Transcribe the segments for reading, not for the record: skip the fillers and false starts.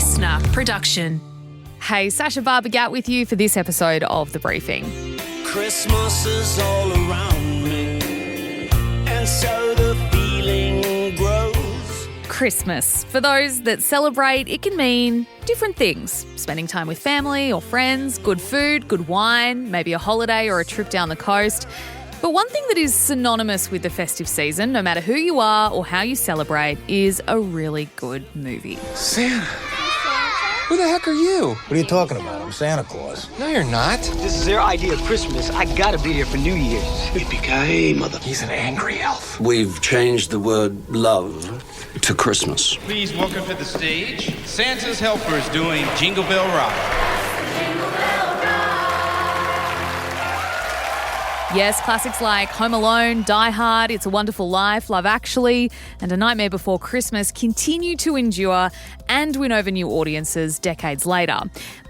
listener production. Hey, Sacha Barbour Gatt with you for this episode of The Briefing. Christmas is all around me, and so the feeling grows. Christmas. For those that celebrate, it can mean different things. Spending time with family or friends, good food, good wine, maybe a holiday or a trip down the coast. But one thing that is synonymous with the festive season, no matter who you are or how you celebrate, is a really good movie. Santa? Who the heck are you? What are you talking about? I'm Santa Claus. No, you're not. This is their idea of Christmas. I gotta be here for New Year's. Yippee-ki-yay, mother. He's an angry elf. We've changed the word love to Christmas. Please welcome to the stage Santa's helpers doing Jingle Bell Rock. Yes, classics like Home Alone, Die Hard, It's a Wonderful Life, Love Actually, and A Nightmare Before Christmas continue to endure and win over new audiences decades later.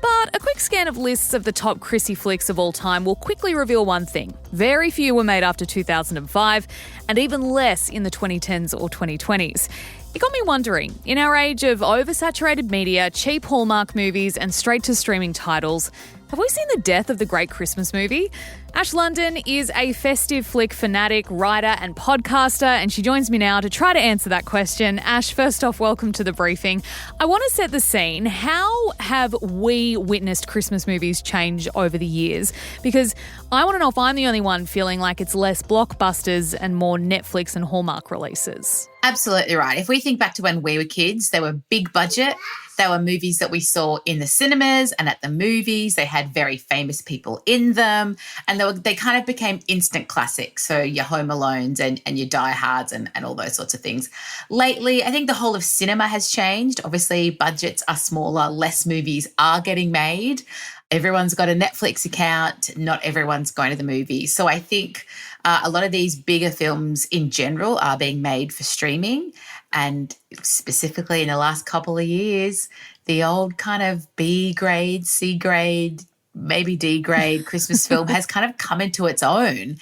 But a quick scan of lists of the top Chrissy flicks of all time will quickly reveal one thing. Very few were made after 2005, and even less in the 2010s or 2020s. It got me wondering, in our age of oversaturated media, cheap Hallmark movies and straight-to-streaming titles, have we seen the death of the great Christmas movie? Ash London is a festive flick fanatic, writer and podcaster, and she joins me now to try to answer that question. Ash, first off, welcome to The Briefing. I want to set the scene. How have we witnessed Christmas movies change over the years? Because I want to know if I'm the only one feeling like it's less blockbusters and more Netflix and Hallmark releases. Absolutely right. If we think back to when we were kids, they were big budget. They were movies that we saw in the cinemas and at the movies. They had very famous people in them, and they kind of became instant classics. So your Home Alones and your Die Hards and all those sorts of things. Lately, I think the whole of cinema has changed. Obviously, budgets are smaller, less movies are getting made. Everyone's got a Netflix account. Not everyone's going to the movies. So I think a lot of these bigger films in general are being made for streaming. And specifically in the last couple of years, the old kind of B grade, C grade, maybe D grade Christmas film has kind of come into its own.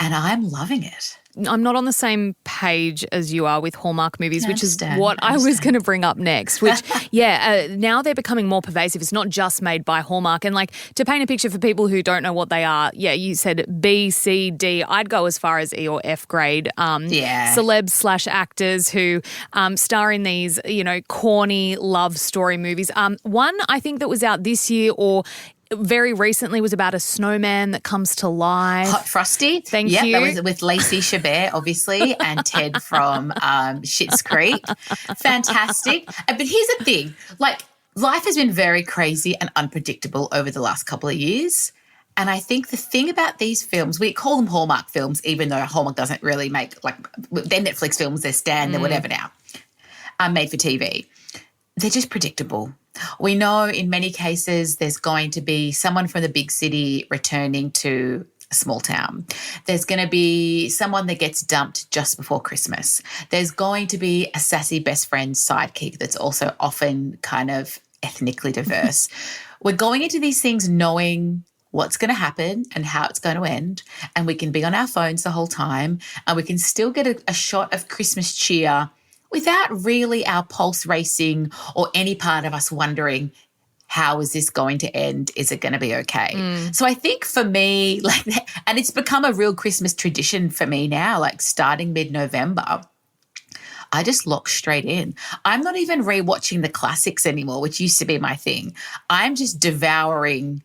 And I'm loving it. I'm not on the same page as you are with Hallmark movies, which is what I was going to bring up next, which, now they're becoming more pervasive. It's not just made by Hallmark. And, to paint a picture for people who don't know what they are, you said B, C, D. I'd go as far as E or F grade. Celebs / actors who star in these, corny love story movies. One I think that was out this year or very recently was about a snowman that comes to life. Hot Frosty. Thank you. That was with Lacey Chabert, obviously, and Ted from Schitt's Creek. Fantastic. But here's the thing. Life has been very crazy and unpredictable over the last couple of years. And I think the thing about these films, we call them Hallmark films, even though Hallmark doesn't really make, they're Netflix films, they're Stan, they're whatever now, made for TV. They're just predictable. We know in many cases there's going to be someone from the big city returning to a small town. There's going to be someone that gets dumped just before Christmas. There's going to be a sassy best friend sidekick that's also often kind of ethnically diverse. We're going into these things knowing what's going to happen and how it's going to end, and we can be on our phones the whole time, and we can still get a shot of Christmas cheer without really our pulse racing or any part of us wondering, how is this going to end? Is it going to be okay? So I think for me, and it's become a real Christmas tradition for me now, starting mid-November, I just lock straight in. I'm not even rewatching the classics anymore, which used to be my thing. I'm just devouring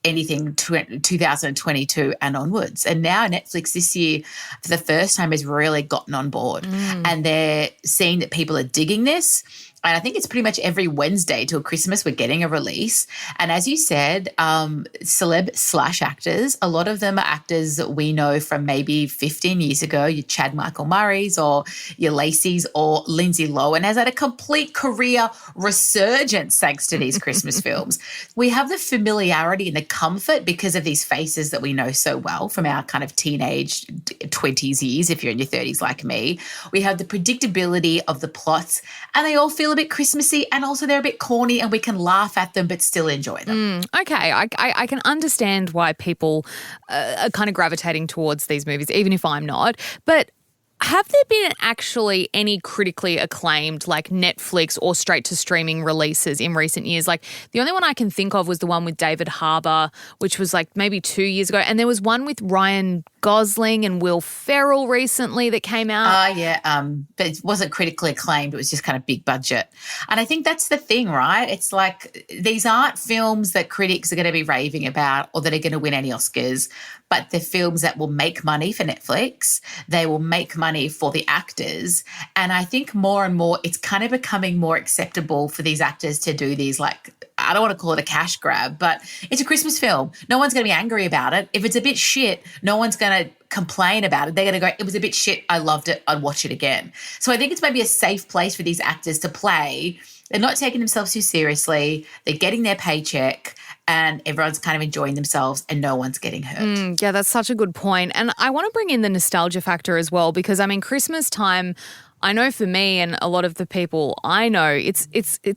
anything 2022 and onwards. And now Netflix this year, for the first time, has really gotten on board. And they're seeing that people are digging this. And I think it's pretty much every Wednesday till Christmas we're getting a release. And as you said, celeb / actors, a lot of them are actors that we know from maybe 15 years ago, your Chad Michael Murrays or your Lacey's or Lindsay Lohan has had a complete career resurgence thanks to these Christmas films. We have the familiarity and the comfort because of these faces that we know so well from our kind of teenage 20s years, if you're in your 30s like me. We have the predictability of the plots, and they all feel a bit Christmassy, and also they're a bit corny, and we can laugh at them but still enjoy them. Okay, I can understand why people are kind of gravitating towards these movies, even if I'm not. But Have there been actually any critically acclaimed like Netflix or straight to streaming releases in recent years? Like the only one I can think of was the one with David Harbour, which was like maybe 2 years ago. And there was one with Ryan Gosling and Will Ferrell recently that came out. Yeah. But it wasn't critically acclaimed. It was just kind of big budget. And I think that's the thing, right? It's like these aren't films that critics are going to be raving about or that are going to win any Oscars, but they're films that will make money for Netflix. They will make money for the actors. And I think more and more it's kind of becoming more acceptable for these actors to do these, like, I don't want to call it a cash grab, but it's a Christmas film. No one's going to be angry about it. If it's a bit shit, no one's going to complain about it. They're going to go, it was a bit shit, I loved it, I'd watch it again. So I think it's maybe a safe place for these actors to play. They're not taking themselves too seriously. They're getting their paycheck and everyone's kind of enjoying themselves and no one's getting hurt. Yeah, that's such a good point. And I want to bring in the nostalgia factor as well because, I mean, Christmas time, I know for me and a lot of the people I know, it's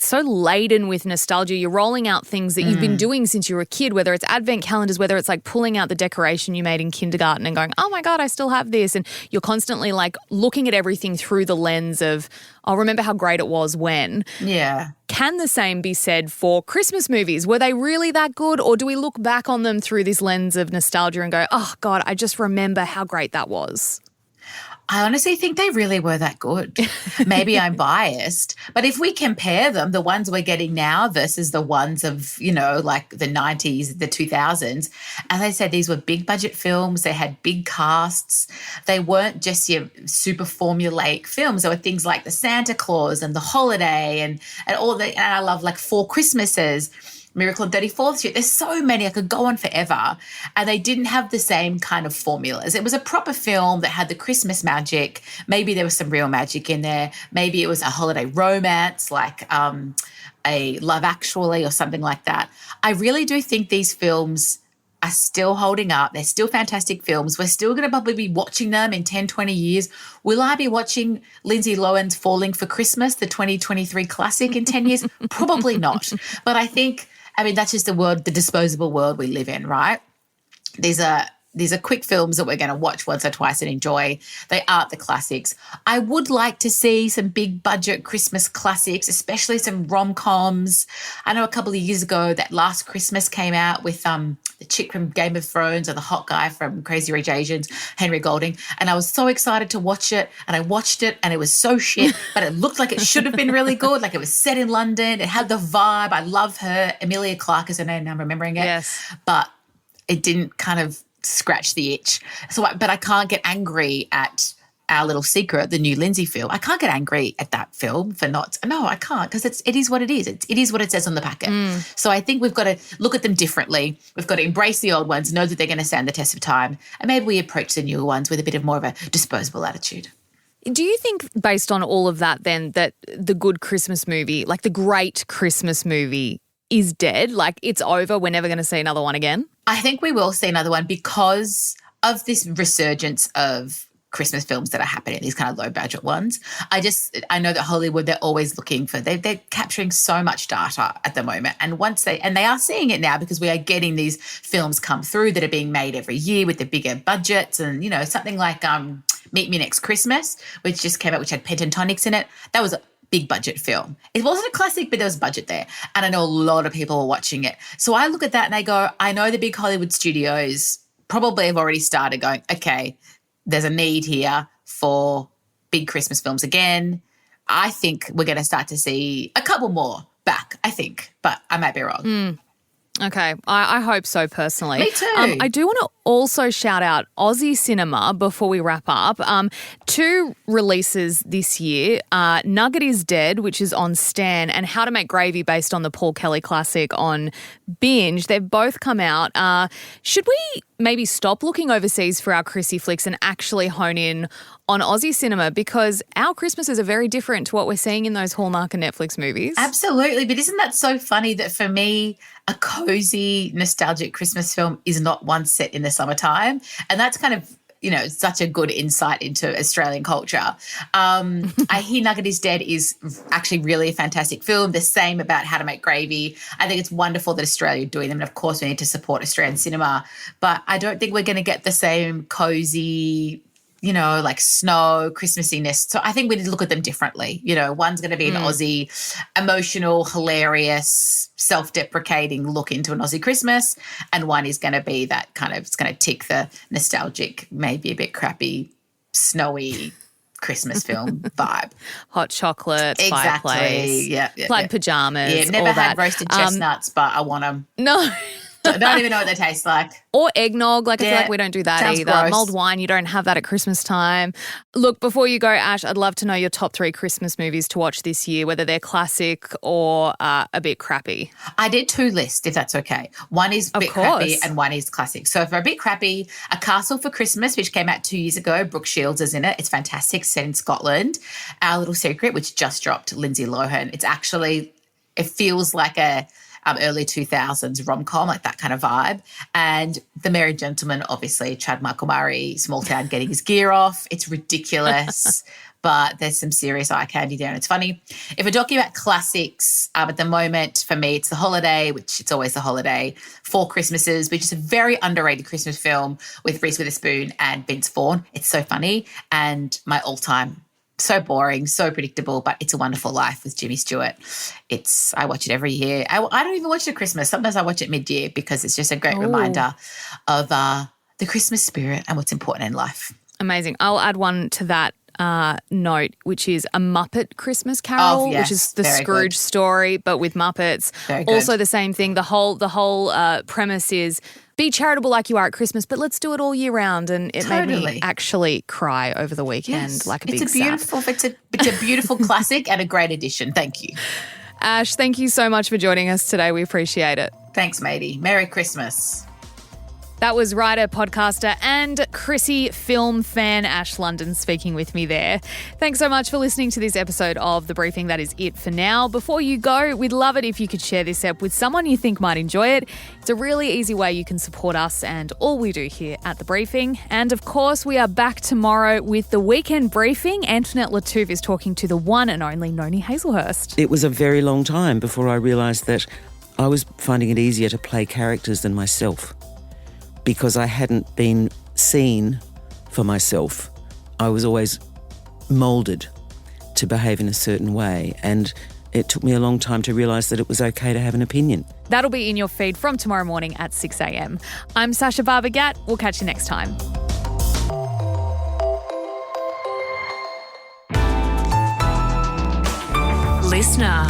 so laden with nostalgia. You're rolling out things that you've been doing since you were a kid, whether it's advent calendars, whether it's like pulling out the decoration you made in kindergarten and going, oh my God, I still have this. And you're constantly like looking at everything through the lens of, I'll remember how great it was when. Yeah. Can the same be said for Christmas movies? Were they really that good? Or do we look back on them through this lens of nostalgia and go, oh God, I just remember how great that was? I honestly think they really were that good. Maybe I'm biased, but if we compare them, the ones we're getting now versus the ones of, you know, like the 90s, the 2000s, as I said, these were big budget films. They had big casts. They weren't just your super formulaic films. There were things like the Santa Claus and the Holiday and all the, and I love like Four Christmases, Miracle on 34th Street. There's so many. I could go on forever. And they didn't have the same kind of formulas. It was a proper film that had the Christmas magic. Maybe there was some real magic in there. Maybe it was a holiday romance like a Love Actually or something like that. I really do think these films are still holding up. They're still fantastic films. We're still going to probably be watching them in 10, 20 years. Will I be watching Lindsay Lohan's Falling for Christmas, the 2023 classic, in 10 years? Probably not. But I think, I mean, that's just the disposable world we live in, right? These are quick films that we're going to watch once or twice and enjoy. They aren't the classics. I would like to see some big budget Christmas classics, especially some rom-coms. I know a couple of years ago that Last Christmas came out with the chick from Game of Thrones or the hot guy from Crazy Rich Asians, Henry Golding, and I was so excited to watch it, and I watched it and it was so shit, but it looked like it should have been really good. Like it was set in London. It had the vibe. I love her. Emilia Clarke is her name now, I'm remembering it. Yes. But it didn't kind of scratch the itch. But I can't get angry at Our Little Secret, the new Lindsay film. I can't get angry at that film for not. No, I can't, because it is what it is. It is what it says on the packet. So I think we've got to look at them differently. We've got to embrace the old ones, know that they're going to stand the test of time, and maybe we approach the newer ones with a bit of more of a disposable attitude. Do you think, based on all of that then, that the good Christmas movie, like the great Christmas movie, is dead? Like it's over, we're never going to see another one again? I think we will see another one because of this resurgence of Christmas films that are happening, these kind of low budget ones. I know that Hollywood, they're always looking for, they're capturing so much data at the moment. And they are seeing it now because we are getting these films come through that are being made every year with the bigger budgets. And, you know, something like Meet Me Next Christmas, which just came out, which had Pentatonix in it. That was a big budget film. It wasn't a classic, but there was budget there. And I know a lot of people were watching it. So I look at that and I go, I know the big Hollywood studios probably have already started going, okay, there's a need here for big Christmas films again. I think we're going to start to see a couple more back, I think, but I might be wrong. Okay, I hope so personally. Me too. I do want to also shout out Aussie cinema before we wrap up. 2 releases this year, Nugget is Dead, which is on Stan, and How to Make Gravy, based on the Paul Kelly classic, on Binge. They've both come out. Should we maybe stop looking overseas for our Chrissy flicks and actually hone in on Aussie cinema, because our Christmases are very different to what we're seeing in those Hallmark and Netflix movies? Absolutely. But isn't that so funny that for me, a cozy, nostalgic Christmas film is not one set in the summertime? And that's kind of, you know, such a good insight into Australian culture. I hear Nugget is Dead is actually really a fantastic film. The same about How to Make Gravy. I think it's wonderful that Australia are doing them. And, of course, we need to support Australian cinema. But I don't think we're going to get the same cozy like snow, Christmassiness. So I think we need to look at them differently. One's going to be an Aussie, emotional, hilarious, self-deprecating look into an Aussie Christmas, and one is going to be that kind of, it's going to tick the nostalgic, maybe a bit crappy, snowy Christmas film vibe. Hot chocolate, Exactly. fireplace, plaid pajamas. Yeah, never all had that. roasted chestnuts, but I want them. No. I don't even know what they taste like. Or eggnog. I feel like we don't do that Sounds either. gross. Mulled wine, you don't have that at Christmas time. Look, before you go, Ash, I'd love to know your top 3 Christmas movies to watch this year, whether they're classic or a bit crappy. I did 2 lists, if that's okay. One is a bit crappy and one is classic. So for a bit crappy, A Castle for Christmas, which came out 2 years ago. Brooke Shields is in it. It's fantastic, set in Scotland. Our Little Secret, which just dropped, Lindsay Lohan. It feels like a early 2000s rom-com, like that kind of vibe. And The Merry Gentleman, obviously, Chad Michael Murray, small town getting his gear off. It's ridiculous, but there's some serious eye candy there and it's funny. If we're talking about classics, at the moment, for me, it's The Holiday, which it's always The Holiday, Four Christmases, which is a very underrated Christmas film with Reese Witherspoon and Vince Vaughn. It's so funny, and my all-time, so boring, so predictable, but It's a Wonderful Life with Jimmy Stewart. I watch it every year. I don't even watch it at Christmas. Sometimes I watch it mid-year because it's just a great reminder of the Christmas spirit and what's important in life. Amazing. I'll add one to that note, which is A Muppet Christmas Carol, which is the Scrooge story, but with Muppets. Also the same thing. The whole premise is be charitable like you are at Christmas, but let's do it all year round. And it made me actually cry over the weekend like a big sap. It's a beautiful classic and a great addition. Thank you. Ash, thank you so much for joining us today. We appreciate it. Thanks, matey. Merry Christmas. That was writer, podcaster and Chrissy film fan Ash London speaking with me there. Thanks so much for listening to this episode of The Briefing. That is it for now. Before you go, we'd love it if you could share this ep with someone you think might enjoy it. It's a really easy way you can support us and all we do here at The Briefing. And of course, we are back tomorrow with the Weekend Briefing. Antoinette Latouche is talking to the one and only Noni Hazelhurst. It was a very long time before I realised that I was finding it easier to play characters than myself. Because I hadn't been seen for myself. I was always moulded to behave in a certain way, and it took me a long time to realise that it was okay to have an opinion. That'll be in your feed from tomorrow morning at 6 a.m. I'm Sacha Barbour Gatt. We'll catch you next time. Listener.